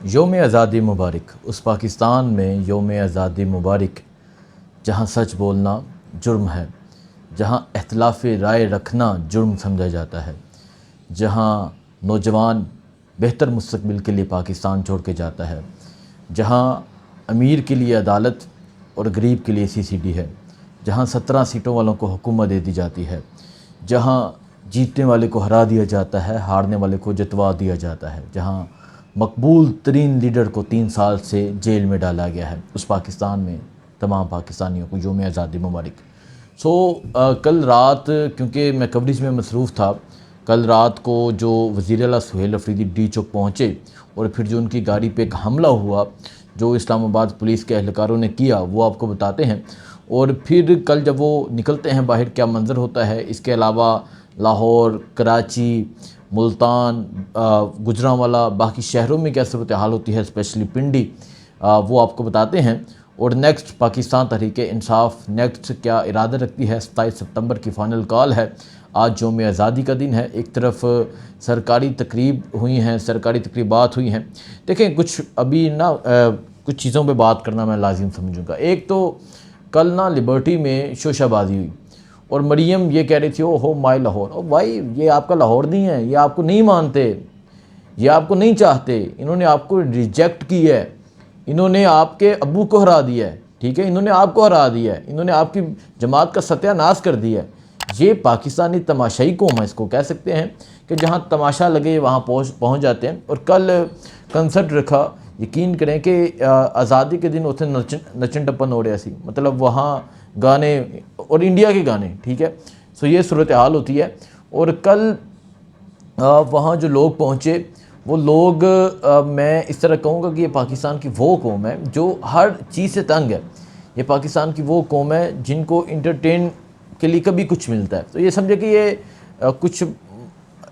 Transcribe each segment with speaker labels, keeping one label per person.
Speaker 1: योम आज़ादी मुबारक। उस पाकिस्तान में योम आज़ादी मुबारक जहाँ सच बोलना जुर्म है, जहाँ इख्तिलाफ़ राय रखना जुर्म समझा जाता है, जहाँ नौजवान बेहतर मुस्तकबिल के लिए पाकिस्तान छोड़ के जाता है, जहाँ अमीर के लिए अदालत और गरीब के लिए CCD है, जहाँ 17 सीटों वालों को हुकूमत दे दी जाती है, जहाँ जीतने वाले को हरा दिया जाता है, हारने वाले को जितवा दिया जाता है, जहाँ मकबूल तरीन लीडर को 3 साल से जेल में डाला गया है, उस पाकिस्तान में तमाम पाकिस्तानियों को योम आज़ादी मुबारक। कल रात क्योंकि मैं कवरेज में मसरूफ़ था, कल रात को जो वज़ीर आला सुहेल अफरीदी डी चौक पहुँचे और फिर जो उनकी गाड़ी पे एक हमला हुआ जो इस्लामाबाद पुलिस के एहलकारों ने किया वो आपको बताते हैं। और फिर कल जब वो निकलते हैं बाहर क्या मंज़र होता है। इसके अलावा लाहौर, कराची, मुल्तान, गुजरांवाला, बाकी शहरों में क्या सूरत हाल होती है, स्पेशली पिंडी, वो आपको बताते हैं। और नेक्स्ट पाकिस्तान तहरीक इंसाफ नेक्स्ट क्या इरादा रखती है। 27 सितंबर की फ़ाइनल कॉल है। आज योम आज़ादी का दिन है। एक तरफ सरकारी तकरीब हुई हैं, सरकारी तकरीबात हुई हैं। देखें कुछ अभी ना कुछ चीज़ों पे बात करना मैं लाजिम समझूंगा। एक तो कल ना लिबर्टी में शोशाबाजी हुई और मरियम ये कह रही थी ओ हो माय लाहौर। ओ भाई ये आपका लाहौर नहीं है, ये आपको नहीं मानते, ये आपको नहीं चाहते, इन्होंने आपको रिजेक्ट की है, इन्होंने आपके अब्बू को हरा दिया है, ठीक है, इन्होंने आपको हरा दिया है, इन्होंने आपकी जमात का सत्यानाश कर दिया है। ये पाकिस्तानी तमाशाई कौम है, इसको कह सकते हैं कि जहाँ तमाशा लगे वहाँ पहुँच जाते हैं। और कल कंसर्ट रखा, यकीन करें कि आज़ादी के दिन उसे नचन टप्पन हो रहा सी, मतलब वहाँ गाने और इंडिया के गाने, ठीक है। सो ये सूरत हाल होती है। और कल वहाँ जो लोग पहुँचे वो लोग मैं इस तरह कहूँगा कि ये पाकिस्तान की वो कौम है जो हर चीज़ से तंग है। ये पाकिस्तान की वो कौम है जिनको इंटरटेन के लिए कभी कुछ मिलता है तो ये समझे कि ये कुछ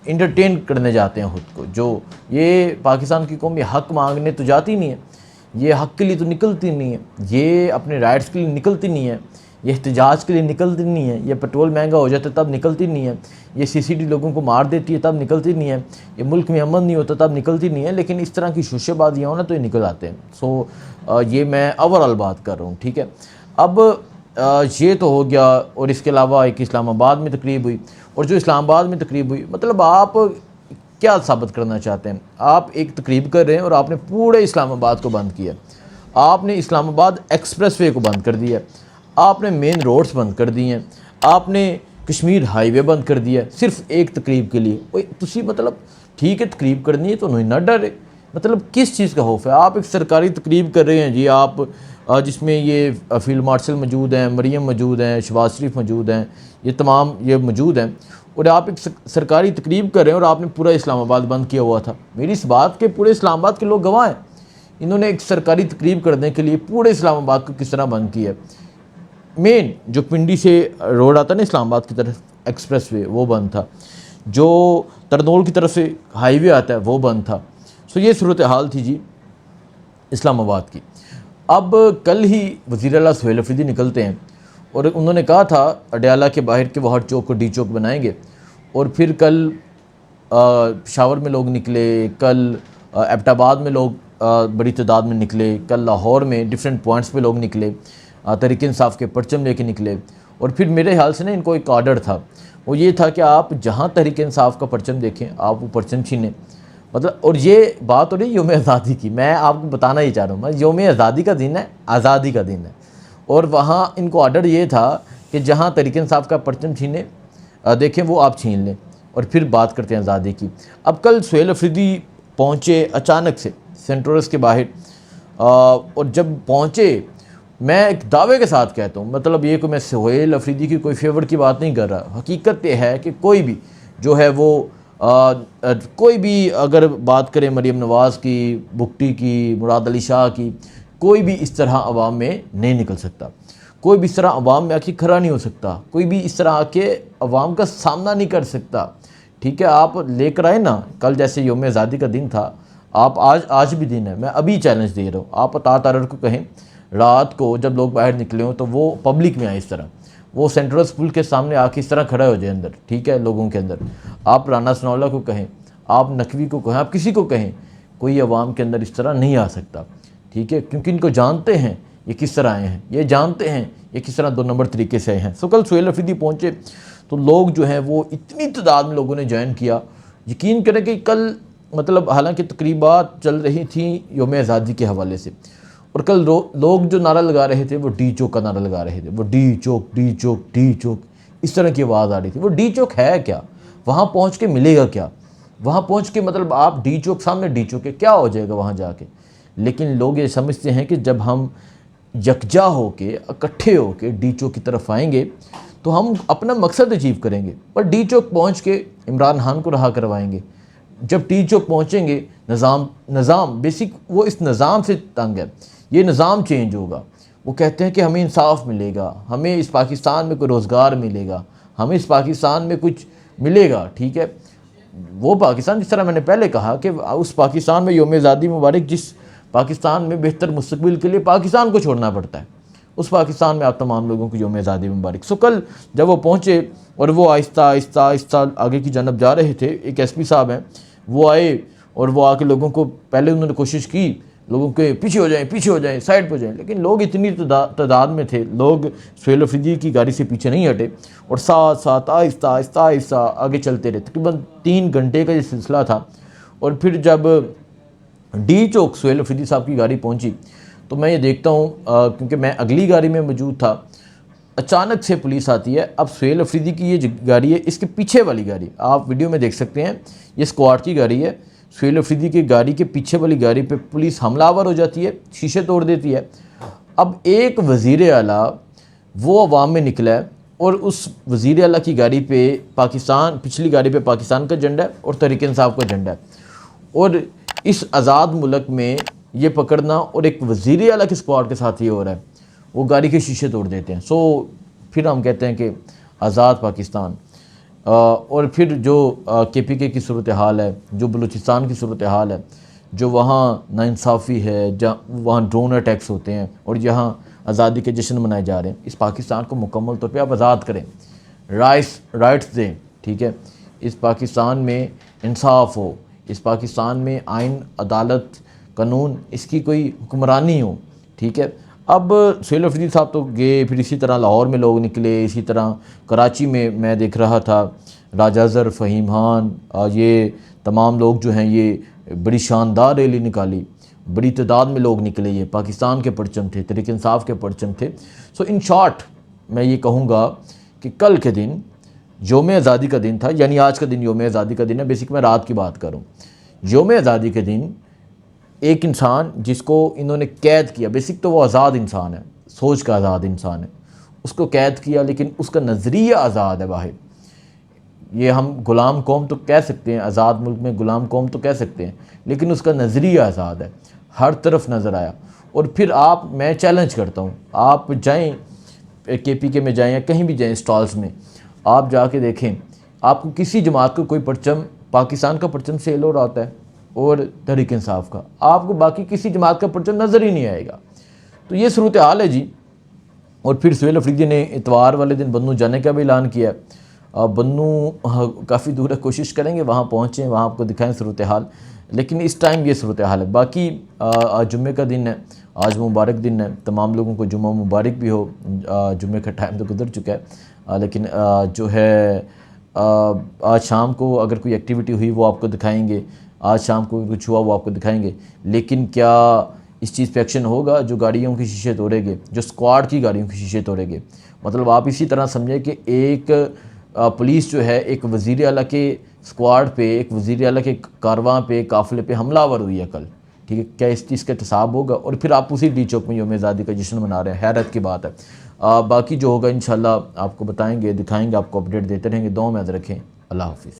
Speaker 1: इंटरटेन करने जाते हैं खुद को। जो ये पाकिस्तान की कौम ये हक़ मांगने तो जाती नहीं है, ये हक़ के लिए तो निकलती नहीं है, ये अपने राइट्स के लिए निकलती नहीं है, ये एहतजाज के लिए निकलती नहीं है, ये पेट्रोल महंगा हो जाता है तब निकलती नहीं है, ये CCD लोगों को मार देती है तब निकलती नहीं है, ये मुल्क में अमन नहीं होता तब निकलती नहीं है। लेकिन इस तरह की शोशेबाजियाँ हो ना तो ये निकल आते हैं। ये मैं ओवरऑल बात कर रहा हूँ, ठीक है। अब ये तो हो गया। और इसके अलावा एक इस्लामाबाद में तकरीब हुई, और जो इस्लामाबाद में तकरीब हुई मतलब आप क्या साबित करना चाहते हैं। आप एक तकरीब कर रहे हैं और आपने पूरे इस्लामाबाद को बंद किया, आपने इस्लामाबाद एक्सप्रेसवे को बंद कर दिया, आपने मेन रोड्स बंद कर दिए हैं, आपने कश्मीर हाईवे बंद कर दिया सिर्फ एक तकरीब के लिए। ओए तुसी मतलब ठीक है तकरीब करनी है तो नहीं ना डरे, मतलब किस चीज़ का खौफ है। आप एक सरकारी तकरीब कर रहे हैं जी, आप जिसमें ये फील्ड मार्शल मौजूद हैं, मरियम मौजूद हैं, शहबाज शरीफ मौजूद हैं, ये तमाम ये मौजूद हैं, और आप एक सरकारी तकरीब कर रहे हैं और आपने पूरा इस्लामाबाद बंद किया हुआ था। मेरी इस बात के पूरे इस्लामाबाद के लोग गवाह हैं। इन्होंने एक सरकारी तकरीब करने के लिए पूरे इस्लामाबाद को किस तरह बंद किया। मेन जो पिंडी से रोड आता है ना इस्लामाबाद की तरफ एक्सप्रेसवे वो बंद था, जो तरनोल की तरफ से हाईवे आता है वो बंद था। सो ये सूरत हाल थी जी इस्लामाबाद की। अब कल ही वज़ीर आला सुहेल अफरीदी निकलते हैं और उन्होंने कहा था अडयाला के बाहर के वो हर चौक को डी चौक बनाएंगे। और फिर कल पेशावर में लोग निकले, कल एबटाबाद में लोग बड़ी तादाद में निकले, कल लाहौर में डिफरेंट पॉइंट्स पे लोग निकले, तहरीक इंसाफ के परचम लेके निकले। और फिर मेरे ख्याल से ना इनको एक आर्डर था, वो ये था कि आप जहाँ तहरीक इंसाफ का परचम देखें आप वो परचम छीनें, मतलब। और ये बात हो रही योम आज़ादी की, मैं आपको बताना ही चाह रहा हूँ, मैं योम आज़ादी का दिन है, आज़ादी का दिन है। और वहाँ इनको आर्डर ये था कि जहाँ तहरीक इंसाफ का परचम छीने देखें वो आप छीन लें और फिर बात करते हैं आज़ादी की। अब कल सुहेल अफरीदी पहुँचे अचानक से सेंट्रोरस के बाहर, और जब पहुँचे मैं एक दावे के साथ कहता हूँ, मतलब ये कि मैं सुहेल अफरीदी की कोई फेवर की बात नहीं कर रहा, हकीकत ये है कि कोई भी जो है वो कोई भी अगर बात करें मरीम नवाज़ की, भुट्टी की, मुराद अली शाह की, कोई भी इस तरह अवाम में नहीं निकल सकता, कोई भी इस तरह अवाम में आके खड़ा नहीं हो सकता, कोई भी इस तरह आके अवाम का सामना नहीं कर सकता, ठीक है। आप लेकर आए ना, कल जैसे योम आज़ादी का दिन था, आप आज भी दिन है, मैं अभी चैलेंज दे रहा हूँ, आप अता तारर को कहें रात को जब लोग बाहर निकले हों तो वो पब्लिक में आए, इस तरह वो सेंट्रल स्कूल के सामने आके इस तरह खड़ा हो जाए अंदर, ठीक है, लोगों के अंदर। आप राना सनाउल्लाह को कहें, आप नकवी को कहें, आप किसी को कहें, कोई अवाम के अंदर इस तरह नहीं आ सकता, ठीक है, क्योंकि इनको जानते हैं ये किस तरह आए हैं, ये जानते हैं ये किस तरह 2 नंबर तरीके से आए हैं। सो कल सुहेल अफरीदी पहुँचे तो लोग जो हैं वो इतनी तादाद में लोगों ने ज्वाइन किया, यकीन करें कि कल मतलब हालांकि तकरीबात चल रही थी योम आज़ादी के हवाले से, और कल लोग जो नारा लगा रहे थे वो डी चौक का नारा लगा रहे थे, वो डी चौक डी चौक डी चौक, इस तरह की आवाज़ आ रही थी। वो डी चौक है क्या, वहाँ पहुँच के मिलेगा क्या, वहाँ पहुँच के मतलब आप डी चौक सामने डी चौक है क्या हो जाएगा वहाँ जाके। लेकिन लोग ये समझते हैं कि जब हम यकजा होके इकट्ठे होके डी चौक की तरफ आएंगे तो हम अपना मकसद अचीव करेंगे, पर डी चौक पहुँच के इमरान खान को रहा करवाएंगे। जब डी चौक पहुँचेंगे निज़ाम बेसिक वो इस निज़ाम से तंग है, ये निज़ाम चेंज होगा। वो कहते हैं कि हमें इंसाफ मिलेगा, हमें इस पाकिस्तान में कोई रोज़गार मिलेगा, हमें इस पाकिस्तान में कुछ मिलेगा, ठीक है। वो पाकिस्तान जिस तरह मैंने पहले कहा कि उस पाकिस्तान में योम आज़ादी मुबारक, जिस पाकिस्तान में बेहतर मुस्तकबिल के लिए पाकिस्तान को छोड़ना पड़ता है, उस पाकिस्तान में आप तमाम लोगों को योम आज़ादी मुबारक। सो कल जब वो पहुँचे और वो आहिस्ता आहिस्ता आहिस्ता आगे की जानब जा रहे थे, एक एसपी साहब हैं वो आए और वो आके लोगों को पहले उन्होंने कोशिश की लोगों के पीछे हो जाएं साइड पर जाएं, लेकिन लोग इतनी तादाद में थे, लोग सुहेल अफरीदी की गाड़ी से पीछे नहीं हटे और साथ साथ आहिस्ता आहिस्ता आहिस्ता आगे चलते रहे। तकरीबन 3 घंटे का ये सिलसिला था। और फिर जब डी चौक सुहेल अफरीदी साहब की गाड़ी पहुंची तो मैं ये देखता हूँ क्योंकि मैं अगली गाड़ी में मौजूद था, अचानक से पुलिस आती है। अब सुहेल अफरीदी की ये गाड़ी है, इसके पीछे वाली गाड़ी आप वीडियो में देख सकते हैं, ये स्क्वाड की गाड़ी है। सुहेल अफरीदी की गाड़ी के पीछे वाली गाड़ी पे पुलिस हमलावर हो जाती है, शीशे तोड़ देती है। अब एक वज़ीर आला वो अवाम में निकला है और उस वज़ीर आला की गाड़ी पे पाकिस्तान, पिछली गाड़ी पे पाकिस्तान का झंडा है और तहरीक इंसाफ का झंडा है, और इस आज़ाद मुल्क में ये पकड़ना और एक वज़ीर आला की स्क्वाड के साथ ये हो रहा है, वो गाड़ी के शीशे तोड़ देते हैं। सो फिर हम कहते हैं कि आज़ाद पाकिस्तान। और फिर जो KPK की सूरत हाल है, जो बलूचिस्तान की सूरत हाल है, जो वहाँ नाइंसाफ़ी है, जहाँ वहाँ ड्रोन अटैक्स होते हैं और यहाँ आज़ादी के जश्न मनाए जा रहे हैं, इस पाकिस्तान को मुकम्मल तौर पे आप आज़ाद करें, राइट्स दें, ठीक है। इस पाकिस्तान में इंसाफ हो, इस पाकिस्तान में आइन, अदालत, कानून, इसकी कोई हुक्मरानी हो, ठीक है। अब सुहेल अफरीदी साहब तो गए, फिर इसी तरह लाहौर में लोग निकले, इसी तरह कराची में मैं देख रहा था राजा ज़र, फ़हीम खान, ये तमाम लोग जो हैं ये बड़ी शानदार रैली निकाली, बड़ी तादाद में लोग निकले, ये पाकिस्तान के परचम थे, तहरीक इंसाफ के परचम थे। सो इन शॉर्ट मैं ये कहूँगा कि कल के दिन योम आज़ादी का दिन था, यानी आज का दिन योम आज़ादी का दिन है। बेसिक मैं रात की बात करूँ, योम आज़ादी के दिन एक इंसान जिसको इन्होंने कैद किया, बेसिक तो वो आज़ाद इंसान है, सोच का आज़ाद इंसान है, उसको कैद किया, लेकिन उसका नज़रिया आज़ाद है बाहर। ये हम ग़ुलाम कौम तो कह सकते हैं, आज़ाद मुल्क में ग़ुलाम कौम तो कह सकते हैं, लेकिन उसका नज़रिया आज़ाद है, हर तरफ नज़र आया। और फिर मैं चैलेंज करता हूँ, आप जाएँ KPK में जाएँ या कहीं भी जाएँ स्टॉल्स में, आप जाके देखें, आपको किसी जमात का कोई परचम, पाकिस्तान का परचम सेल हो रहा होता है और तहरीक इंसाफ का, आपको बाकी किसी जमात का परचम नज़र ही नहीं आएगा। तो ये सूरत हाल है जी। और फिर सुहेल अफरीदी ने इतवार वाले दिन बन्नू जाने का भी ऐलान किया। बन्नू काफ़ी दूर है, कोशिश करेंगे वहाँ पहुँचें, वहाँ आपको दिखाएं सूरत हाल, लेकिन इस टाइम ये सूरत हाल है। बाकी आज जुम्मे का दिन है, आज मुबारक दिन है, तमाम लोगों को जुम्मा मुबारक भी हो। जुम्मे का टाइम तो गुजर चुका है, लेकिन जो है आज शाम को अगर कोई एक्टिविटी हुई वो आपको दिखाएंगे, आज शाम को कुछ हुआ वो आपको दिखाएंगे। लेकिन क्या इस चीज़ पे एक्शन होगा? जो गाड़ियों की शीशे तोड़ेंगे, जो स्क्वाड की गाड़ियों की शीशे तोड़ेंगे, मतलब आप इसी तरह समझें कि एक पुलिस जो है एक वज़ीर आला के स्क्वाड पे, एक वज़ीर आला के कारवां पे, काफ़िले पे हमलावर हुई है कल, ठीक है। क्या इस चीज़ का एहतसाब होगा? और फिर आप उसी डी चौक में योम आज़ादी का जश्न मना रहे हैं, हैरत की बात है। बाकी जो होगा इंशाल्लाह आपको बताएंगे, दिखाएंगे, आपको अपडेट देते रहेंगे। दुआ में याद रखें। अल्लाह हाफ़िज़।